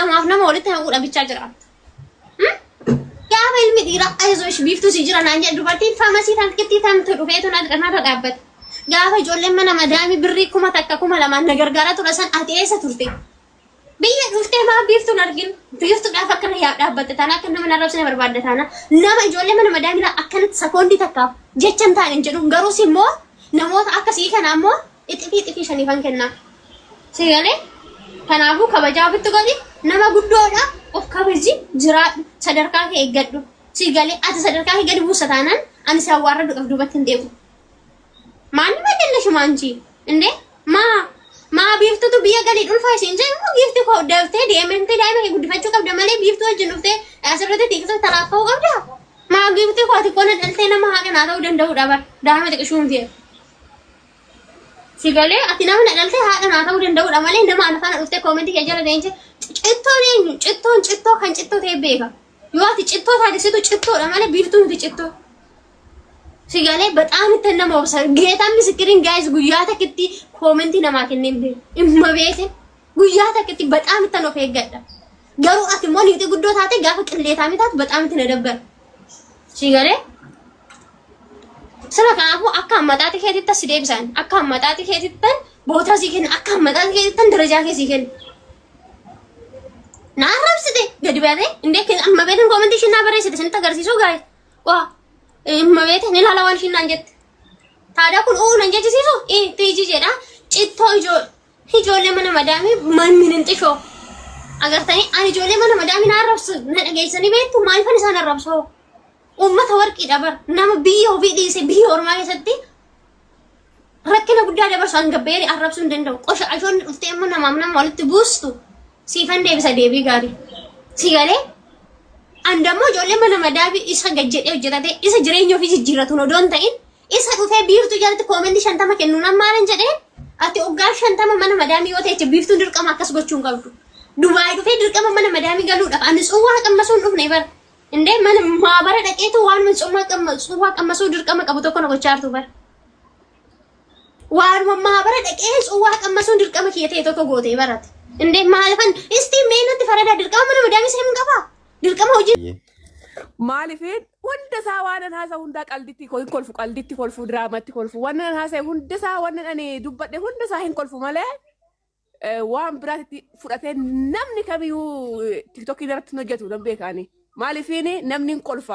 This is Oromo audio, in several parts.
nama walitti haquudha bichaa jira. Gaafa ilmi dhiiraa aizosh biiftuu si jira naan jedhu dubartiin faamasii tan kittii tamtu dhufeetu na dhaabbate. Gaafa ijoolleen mana madaamii birrii 1,200 na gargaara ture san ati eessa turte? Biyya dhuftee maa biiftuun argin biiftuu gaafa akkana yaa dhaabbate taana akka nama narrabsine barbaadde taana nama ijoollee mana madaamii akkanatti sekoondii takkaaf jechan ta'an hin jedhu garuu immoo namoota akkasii kana ammoo ixifii shaniifan kennaa. Sigalee kanaafuu kabajaa ofitti godhi nama guddoodha of kabaji jiraadhu sadarkaa kee eeggadhu. Sigalee ati sadarkaa kee gadi buusa taanaan ani si awwaarra duqaf duubatti hin deebi'u. Maanni madalla shumaanchi inde maa biiftutu biyya galii dhulfaa isin jedhu giifti koo daftee deemtee daa'ima kee guddifachuu qabda malee biiftuu wajjin dhuftee asirratti tiksoo taraafuu qabda. Maa giifti koo ati koona dhaltee nama haaqanaa ta'uu danda'udha bar daa'ima xiqqishuun ta'e. Sigalee ati nama dhaltee haaqanaa ta'uu danda'udha malee nama afaana dhuftee koomentii kee jala deemtee cittoon eenyu cittoo kan cittoo ta'e beeka. Yoo ati cittoo taatisitu cittoodha malee biiftuu miti cittoo. Sigalee በጣም ተነማ ወብሰር ጌታ ምስክሪን ጋይስ ጉያታ ከቲ ኮሜንት ነማ ከነም እመቤቴ ጉያታ ከቲ በጣም ተነፈ ይገዳ ገሩ አትሞን ይጤ ጉዶታቴ ጋፍ ቅሌታ ሚታት በጣም ተነደበር ሲጋሌ ስለካፉ አካማጣት ከቲታ ሲደብሳን አካማጣት ከቲተን ቦታ ሲከን አካማጣት ከቲተን ደረጃ ከሲከን ናራብስቴ ገድባቴ እንዴ ከእመቤቴን ኮሜንቴሽን ናበረ ሲተን ተገርሲሶ ጋይ ዋ እመቤቴ ንላላዋን ሽናንጀት ታዲያ ኩን ኦ ነንጀት ሲሶ ቲጂ ጀዳ ጭቶ ጆሌ መነ መዳሚ ምን እንጥሾ አገርተኒ አኒ ጆሌ መነ መዳሚ ናረብስ ነደገይሰኒ ቤቱ ማይፈን ሳነረብሶ ኡመተ ወርቂ ዳበር ናም ቢዮ ቢዲሲ ቢዮ ኦርማ ከሰቲ ረከነ ጉዳ ዳበር ሳንገበሪ አረብሱ እንደንደው ቆሽ አጆን ኡፍቴም ነማምና ማለት ቡስቱ ሲፈንዴ በሰዴቢ ጋሪ ሲጋሌ አንደሞ ጆሌ መነ መዳቢ ኢሳ ገጀዴ ወጀታቴ ኢሳ ጅሬኞ ፊ ጅጅረቱ ነው ዶን ታይን ኢሳ ዱፌ ቢፍቱ ጃለተ ኮሜንት ሸንተማ ከኑና ማረን ጀዴ አቲ ኦጋ ሸንተማ መነ መዳሚ ወቴ ቢፍቱ ድርቀማ ከስጎቹን ቀብዱ ዱባይ ዱፌ ድርቀማ መነ መዳሚ ገሉ ዳ አንስ ኡዋ ቀመሱን ዱፍ ነበር እንዴ መነ ማበረ ደቄቱ ዋን ምን ጾማ ቀመሱ ኡዋ ቀመሱ ድርቀማ ቀብቶ ኮነ ጎቻርቱ በር ዋን ማበረ ደቄ ኡዋ ቀመሱን ድርቀማ ከየተ የተቶ ጎቴ በራት እንዴ ማለፈን እስቲ ሜነት ፈረዳ ድርቀማ መነ መዳሚ ሰይም ቀባ ድርቀማ ሆጂ ማሊፊን ወንደ ሳዋነን ሀሳ ሁንዳ ቀልዲቲ ኮልፉ ድራማቲ ኮልፉ ወነን ሀሳ ሁንደ ሳ ወነን እኔ ዱበደ ሁንደ ሳ ሂን ኮልፉ ማለ ዋን ብራቲ ፉዳቴ ነምኒ ከቢዩ ቲክቶክ ይደርት ነጀቱ ደምቤካኒ ማሊፊን ነምኒን ኮልፋ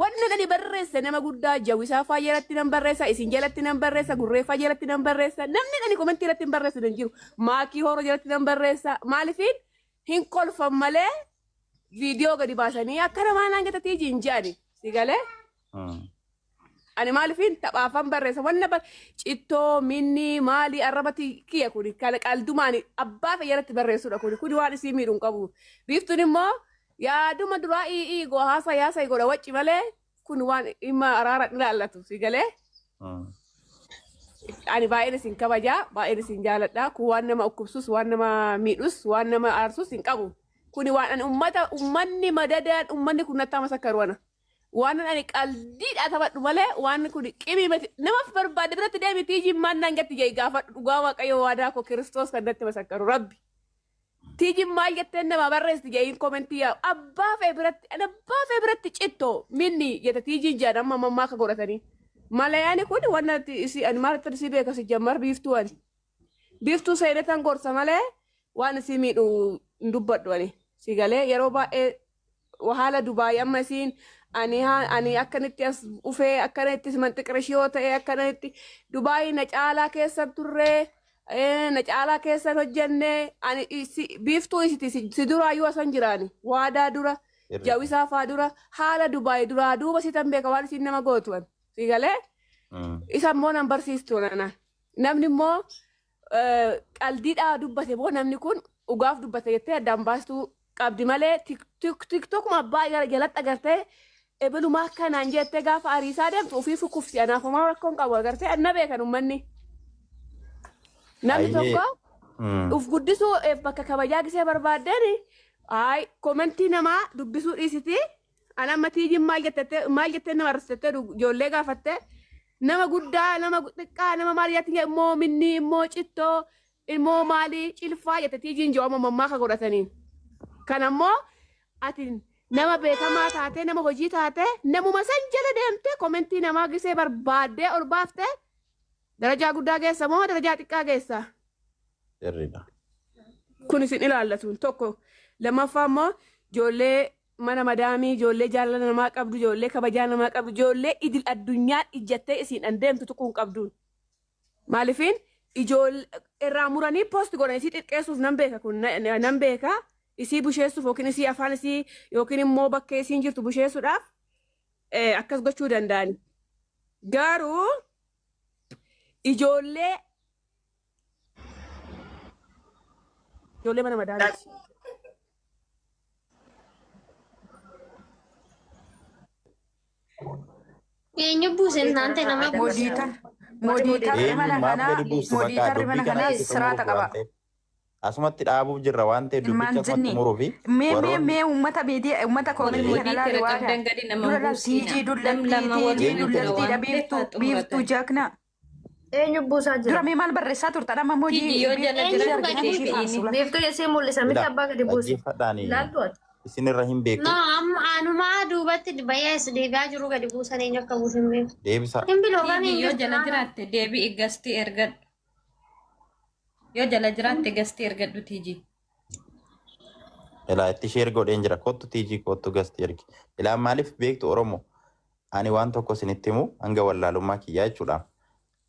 ወነን እኔ በረሰ ነማ ጉዳ ጀዊሳ ፋየረቲ ነምበረሰ ኢሲንጀለቲ ነምበረሰ ጉሬ ፋየረቲ ነምበረሰ ነምኒ እኔ ኮሜንት ይረቲ ነምበረሰ ደንጂሩ ማኪ ሆሮ ጀለቲ ነምበረሰ ማሊፊን ሂን ኮልፋ ማለ ቪዲዮ ገዲ ባሰኒ አከረ ማናንገተ ቲጂ እንጃኒ ሲጋለ አኒ ማልፊን ተባፋን በረሰ ወነበር ጭቶ ሚኒ ማሊ አረበቲ ኪያ ኩዲ ካለ ቃልዱማኒ አባ ፈየረት በረሱ ደኩዲ ኩዲ ዋን ሲሚሩን ቀቡ ቢፍቱንሞ ያ ዱማ ድራ ጎ ሃሳ ያሳ ይጎዳ ወጪ ማለ ኩን ዋን ኢማ አራራ ላላቱ ሲጋለ አኒ ባይነ ሲንከባጃ ባይነ ሲንጃለዳ ኩዋነማ ኡኩብሱስ ዋነማ ሚዱስ ዋነማ አርሱስ ሲንቀቡ kuni waan ummanni madadaan ummanni kun natta masakkarwana waan ani qaldiidha tabadhu male waan kun qibimati nama barbaade biratti deemi tiiji mannan gatti jey gaafa dhugaa waaqayyo waadaa ko kristos kan natti masakkaru rabbi tiiji maal jette nama barreesti jey commenti ya abba fe biratti citto minni jeta tiiji jada mamma ka goratani male yani kun waan isi ani mal tarsi be ka si jammar biftu saydatan gorsa male waan si miidhu ndubbadhu ani sigale yeroo baay'ee wahala Dubaay amma isiin ani akkanitti as ufee akkanitti manxiqrashiyoo ta'e akkanitti Dubaay na caalaa keessa turree na caalaa keessa hojjenne ani biiftuu isiti si dura yoo san jiraani waadaa dura jawisaa faa dura haala Dubaay dura duuba sitan beeka waan isin nama gootuwan sigale isa immoo nan barsiistu namni immoo qaldiidhaa dubbate immoo namni kun ugaaf dubbate jettee addaan baastuu qabdi malee tiktok mabbaa jalatti agartee ebelumaa akkanaan jettee gaafa ariisaa deemtu ofii fukufsi anaafumaa rakkoon qabu agartee anna beekan ummanni namni tokko uf guddisuu bakka kabajaa gisee barbaadeen ay komentii namaa dubbisuu dhiisiti anamma tiijin maal jettee nama arsisettee ijoollee gaafattee nama guddaa nama xiqqaa nama maal jettee immoo minni immoo cittoo ilmoo maali cilfaa jette tiijiin jawama mammaa ka godhataniin kanammoo ati nama beekamaa taate nama hojii taate namuma san jala deemte komentii namaa gisee barbaaddee ol baafte darajaa guddaa geessa moo darajaa xiqqaa geessa? Sirriidha. Kun isin ilaallatuun tokko lammaffaa immoo ijoollee mana madaamii ijoollee jaalala namaa qabdu ijoollee kabajaa namaa qabdu ijoollee idil addunyaan ijjattee isiin andeemtu tuquun qabduun maalifiin ijoollee irraa muranii poosti godhan isii xiqqeessuuf nan beeka kun nan beeka isii busheessuuf yookiin isii afaan isii yookiin immoo bakkee isiin jirtu busheessuudhaaf akkas gochuu danda'ani garuu ijoollee mana madaamii Eenyu buusen naante nama Modiitarri mana kanaa siraata qaba. Asumatti dhaabuuf jirra waan ta'eef dubbicha asumatti muruu fi mee uummata beedii uummata koomilii kana laale waa siijii dullatti biiftuu jaakna. Eenyu buusaa jira? Dura mee maal barreessaa turta nama modii biiftuu isii mul'isa miti abbaa gadi buusa. Laaltu ati. isinirra hin beeku. Anumaa duubatti bayees deebi'aa jiru gadi buusan eenyu akka buusan beeku. Deebisa. Hin biloogan hin Yoo jala jiraatte deebi'i gastii ergadhu. Yoo jala jiraatte gastii ergadhu tiiji. Ilaa itti sheer godheen jira kottu tiijii kottu gastii ergi. Ilaa maaliif beektu Oromoo? Ani waan tokko isinitti himu hanga wallaalummaa kiyyaa jechuudha.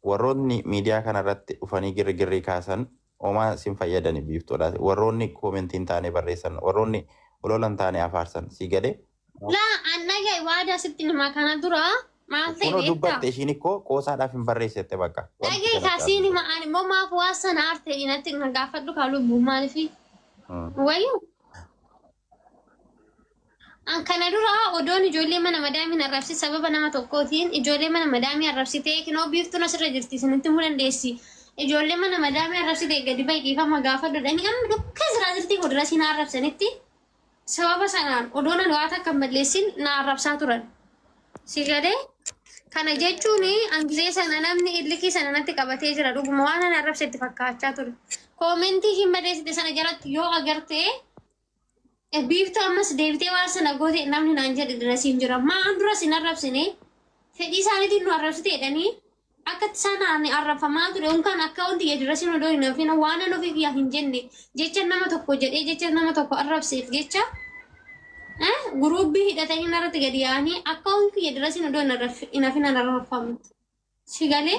Warroonni miidiyaa kanarratti dhufanii girgirrii kaasan homaa sin fayyadani biiftuudha. Warroonni koomentiin taane barreessan warroonni ololan taane afaarsan si galee. Laa annaga waada sitti nama kana dura maal ta'e beektaa? Dubbatte ishiin ikkoo qoosaadhaaf hin barreessette bakka. Dhagee kaasiin ma'aan immoo maaf waasan aarte inatti gaafadhu kaaluu maalifi? Wayyuu. An kana dura odoon ijoollee mana madaamii arrabsi sababa nama tokkootiin ijoollee mana madaamii arrabsitee kinoo biiftuun asirra jirti isinitti himuu dandeessi. Ijoollee mana madaamii arrabsitee gadi baay'ifama gaafadhuudhaani amma dukka jira jirti kudura siin arrabsanitti sababa sanaan odoon waan akka malleessin na arrabsaa turan. Si gadee kana jechuun angilee sana namni illikii sana natti qabatee jira dhuguma waan an arrabsetti fakkaachaa ture. Koomentii hin barreessite sana jalatti yoo agarte biiftuu ammas deebitee waan sana goote namni naan jedhe dirasiin jira. Maan dura sin arrabsine fedhii isaaniitiin nu arrabsite jedhanii akka isaan arrabfamaa ture unkaan akka wanti dirasiin odoo hin hafin waan an ofii kiyyaa hin jenne jecha nama tokko jedhee jecha nama tokko arrabseef jecha guruubii hidhatanii narratti gadi yaa'anii akka wanti dirasiin odoo hin hafin an arrabfamte. Si galee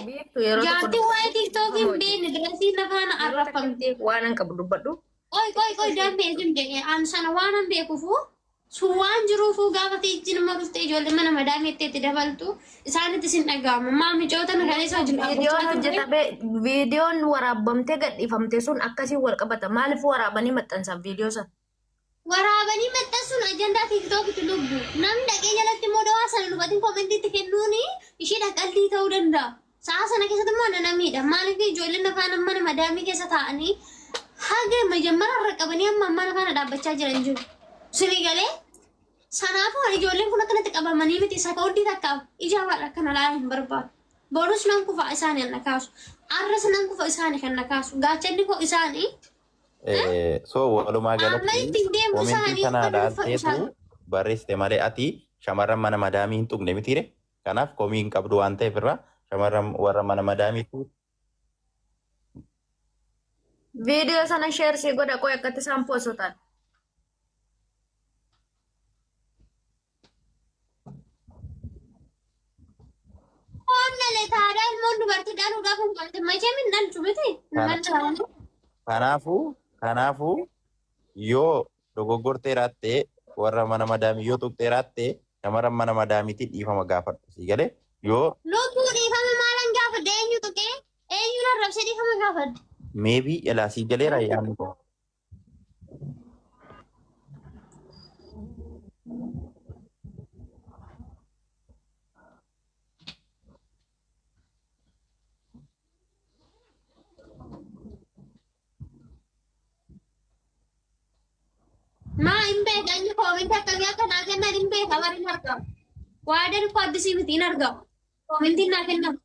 jaartii waa'ee tiiktookiin beekne dirasiin lafaan arrabfamte. Waan an qabu dubbadhu. Oi, dambe jimde an sana waan beekufu suwaan jiruufu gaafa tiijji nama dhufte ijoollee mana madaamii itti dabaltu isaanitti sin dhaga'ama maami cootan kan isa viidiyoon waraabamtee gadhiifamte sun akkasiin wal qabata maaliif waraabanii maxxansan viidiyoo san waraabanii maxxansuun ajandaa tiiktookitti lubbu namni dhaqee jalatti immoo dawaa sana dhufatiin koomentiitti kennuuni ishee dhaqallii ta'uu danda'a sa'a sana keessatti immoo namiidha maaliif ijoolleen afaan mana madaamii keessa taa'anii haga majamara raqabanii amma mana kana dhaabbachaa jiran jiru. Sini galee sanaafuu ijoolleen kun akkanatti qabamanii miti isa ka'uudii takkaaf ija waan akkana laa hin barbaadu. Boonus nan kufa isaanii kan nakaasu. Arras nan kufa isaanii kan nakaasu. Gaachanni koo isaanii. So walumaa galatti koomentii kana dhaalteetu barreessite malee ati shamarran mana madaamii hin tuqne mitiire. Kanaaf komii hin qabdu waan ta'eef irraa shamarran warra mana madaamiitu Video sana share si godha koo akkatti isaan poosotan. Onnale taadhaan immoo dubartiidhaan dhugaa kun qalte machee min dhalchu miti. Kanaafuu yoo dogoggorteeraattee warra mana madaamii yoo tuqxeeraattee shamarran mana madaamiitiin dhiifama gaafadhu si galee yoo. Lubbuu dhiifame maalan gaafadde eenyu tuqee eenyu arrabsee dhiifama gaafadde. Maybe elasii galeera yaadni koo. Maa hin beeka inni koomentii akkamii akka naa kennan hin beeka warri hin argamu. Waadaan koo addisii miti hin argamu. Koomentiin naa kennamu.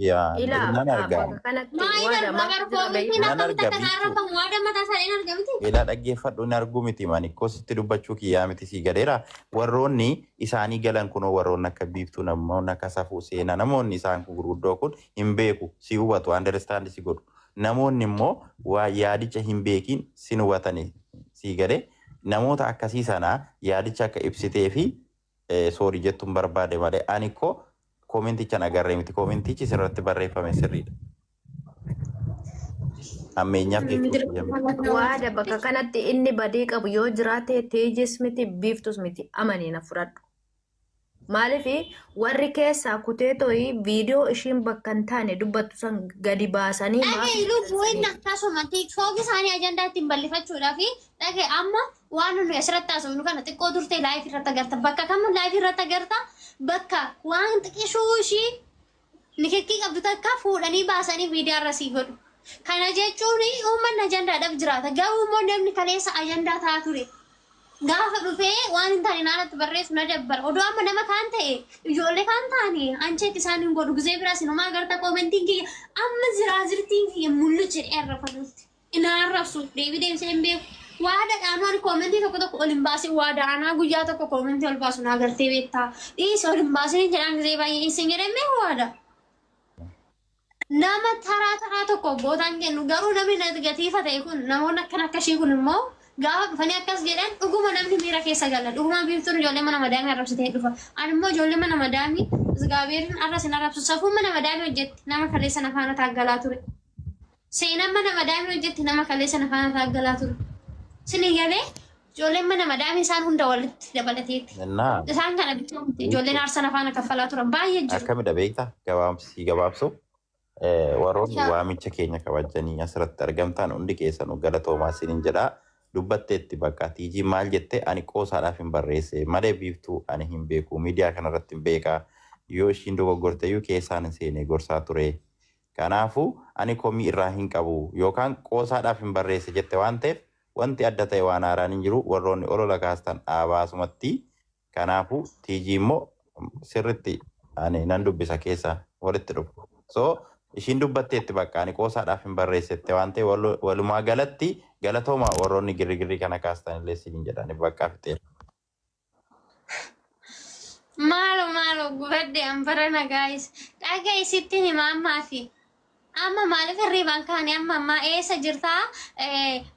yaa Ila nan argaa bakka kanatti Maayii waada darba maal garfoo mitiin Nan akkamitti arga akka naarrafamu waada mataa isaa hin argamti. ilaa dhaggeeffadhu hin argu miti mani kositti dubbachuu kiyyaa miti sii galeera warroonni isaanii galan kunoo warroonni akka biiftuu namoonni akka safuu seenaa namoonni isaan gurguddoo kun hin beeku si hubatu understand si godhu namoonni immoo waa yaadicha hin beekin sin hubatanii sii galee namoota akkasii sanaa yaadicha akka ibsitee fi soorii jettuun barbaade malee ani koo koomenticha agarree miti koomentichi sirratti barreeffame sirriidha. Ammeenyaaf jechuudha. waada bakka kanatti inni badii qabu yoo jiraate teejis miti biiftus miti amanii na fudhadhu. Maaliif warri keessaa kutee to'ii viidiyoo ishiin bakka hin taane dubbattu san gadi baasanii Dhagee lubbuu inni akkasuma tiiktooki isaanii ajandaa ittiin bal'ifachuudhaa fi dhagee amma waan nuyi asirratti haasofnu kana xiqqoo turtee laayif irratti agarta. Bakka kam laayif irratti agarta bakka waan xiqqishuu ishii nikikkii qabdu takka fuudhanii baasanii viidiyoo irra sii godhu. Kana jechuun uummanni ajandaadhaaf jiraata. Garuu immoo namni kaleessa ajandaa ta'a ture. Gaafa dhufee waan hin taane naannatti barreessu na dabbara. Odoo amma nama kaan ta'e ijoollee kaan ta'anii ancheetti isaan hin godhu. Gizee biraa sinumaa agarta koomentiin kiyya amma ziraazirtiin kiyya mul'acha jedhee arrafanutti. Ina arrabsu deebii deebisee hin beeku. Waadaadhaan waan koomentii tokko ol hin baasin waadaadhaan guyyaa tokko koomentii ol baasu na agartee beektaa. Dhiisi ol hin baasin jedhaan gizee baay'ee isin jedhamee waada. Nama taraa tokko bootaan kennu garuu namni negatiifa ta'e kun namoonni akkashii kun immoo gaafa dhufanii akkas jedhan dhuguma namni miira keessa gala. Dhuguma biiftuun ijoollee mana madaamii arrabsitee dhufa. Ani immoo ijoollee mana madaamii Zigaabeerin arras hin arrabsu. Safuun mana madaamii hojjetti nama kaleessa nafaana taaggalaa ture. Seenaan mana madaamii hojjetti nama kaleessa nafaana taaggalaa ture. Sini galee ijoolleen mana madaamii isaan hunda walitti dabalateetti. Isaan kana bitootti ijoolleen aarsa nafaana kaffalaa turan baay'ee jiru. Akkamidha beektaa gabaabsu warroonni waamicha keenya kabajanii asirratti argamtan hundi keessanuu galatoomaa isiniin jedhaa dubbatteetti bakka tiijii maal jette ani qoosaadhaaf hin barreesse malee biiftuu ani hin beeku miidiyaa kanarratti hin beekaa yoo ishiin dogoggorteeyyuu keessaan hin seene gorsaa ture kanaafuu ani komii irraa hin qabu yookaan qoosaadhaaf hin barreesse jette waan ta'eef wanti adda ta'e waan haaraan hin jiru warroonni olola kaastan dhaabaasumatti kanaafuu tiijii immoo sirritti ani nan dubbisa keessa walitti dhufu so ishiin dubbatteetti bakka ani qoosaadhaaf hin barreessette waan ta'e walumaa galatti galatooma warroonni girrigirrii kana kaastan illee siin jedhani bakka fixeera. Maalo gubadde ambarana guys. Dhagaa isitti hima ammaa fi amma maaliif hirriibaan kaane amma eessa jirtaa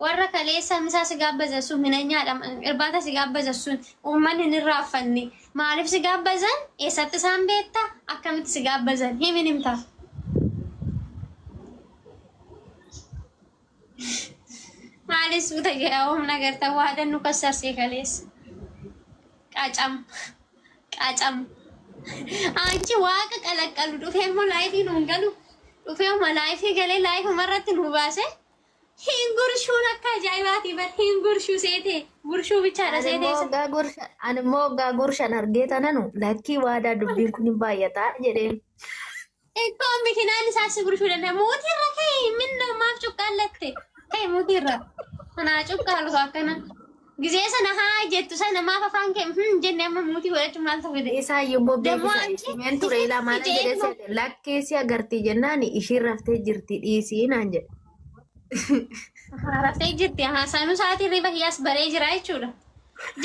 warra kaleessa misaa si gaabbazassuun minanyaadha irbaata si gaabbazassuun uummanni hin raaffanne maaliif si gaabbazan eessatti isaan beektaa akkamitti si gaabbazan himin himtaa. Maalis buta jedha humna garta waadan nu kassarsee kaleessa. Qacam. Anchi waaqa qalaqalu dhufee immoo laayifii nuun galu. Dhufee immoo laayifii galee laayifuma irratti nu baase. Hin gurshuun akka ajaa'ibaati bar hin gurshuu seetee gurshuu bichaadha seetee. Ani immoo gaa gurshan argee tananu lakkii waadaa dubbiin kun hin baay'ataa jedheen. Ikkoo mikinaan isaas gurshuu danda'a. Mootirra ka'e minna maaf cuqqaallatte. Ka'e mootirra. Kanaa cuqqaalu akkana. Gizee sana haa jettu sana maaf afaan kee jenne amma mootii godhachuun maal ta'u jedhe. Isaa yommuu beeksisa isheen ture ilaa maal jedhee lakkeessi agartii jennaan ishiin raftee jirti dhiisii naan jedhe. Raftee jirti haasaanuu sa'aatii riba hiyyaas baree jira jechuudha.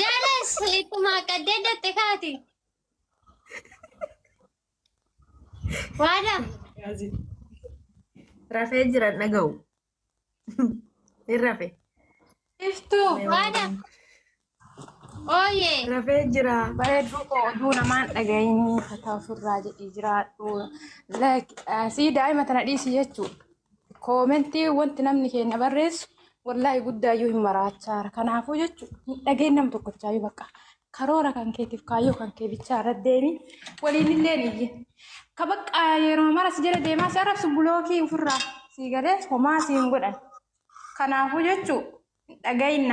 Jaalas ittuma qaddee datte kaati. Waada. Rafee jira dhaga'u. Hin rafe. Iftuu waada. Ooyee. Rafee jira. Bareedduu koo oduu namaan dhagayinii fataa ofirraa jedhii jiraadhu. Sii daa'ima tana dhiisi jechuudha. Koomentii wanti namni keenya barreessu wallaahi guddaayyuu hin maraachaara. Kanaafuu jechuudha hin dhageen nam tokkochaayyuu bakka karoora kan keetiif kaayyoo kan kee bichaa irra deemi waliin illee niyye. Ka bakka yeroo mara si jala deemaa si arrabsu bulookii ofirraa sii galee homaa si hin godhan. Kanaafuu jechuudha dhagayin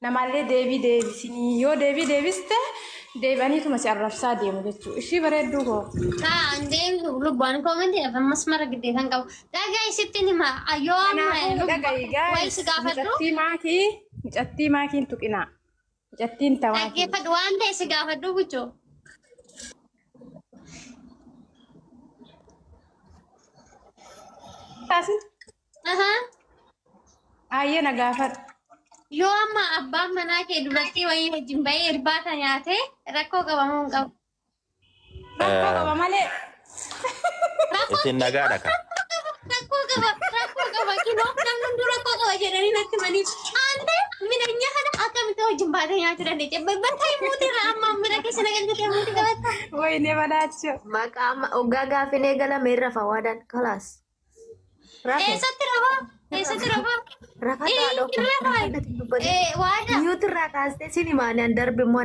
namallee deebii deebisinii yoo deebii deebiste deebi'aniituma si arrabsaa deemu jechuudha. Ishii bareedduu koo. Haa deebii lubbaan koomentii lafa masmara giddee kan qabu. Dhagaa isitti nima yoo amma wayi si gaafadhu. Micattii maakiin tuqinaa. Micattiin tawaa. Dhaggeeffadhu waan ta'e si gaafadhu buchoo. taasi. Aha. Ayyee na gaafadhu. Yoo amma abbaan manaa kee duratti wayii wajjin bahee irbaata nyaatee rakkoo qaba moo hin qabu? Rakkoo qaba malee. Isin nagaadha ka. Rakkoo qaba kinoo namni hunduu rakkoo qaba jedhanii natti manii. Ante midhaan kana akkamitti wajjin baatee nyaachuu dandeecha? Bakka himuuti irraa amma midhaan keessa nagalgatee himuuti qabatta. Wayne balaachuu. Maqaa oggaa gaafinee galame irra fawaadaan kalaas. Eessatti rafaa? Eessatti rafaa? Rafa taadho. Waada. Yuutirraa kaastee sin himaanii an darbi immoo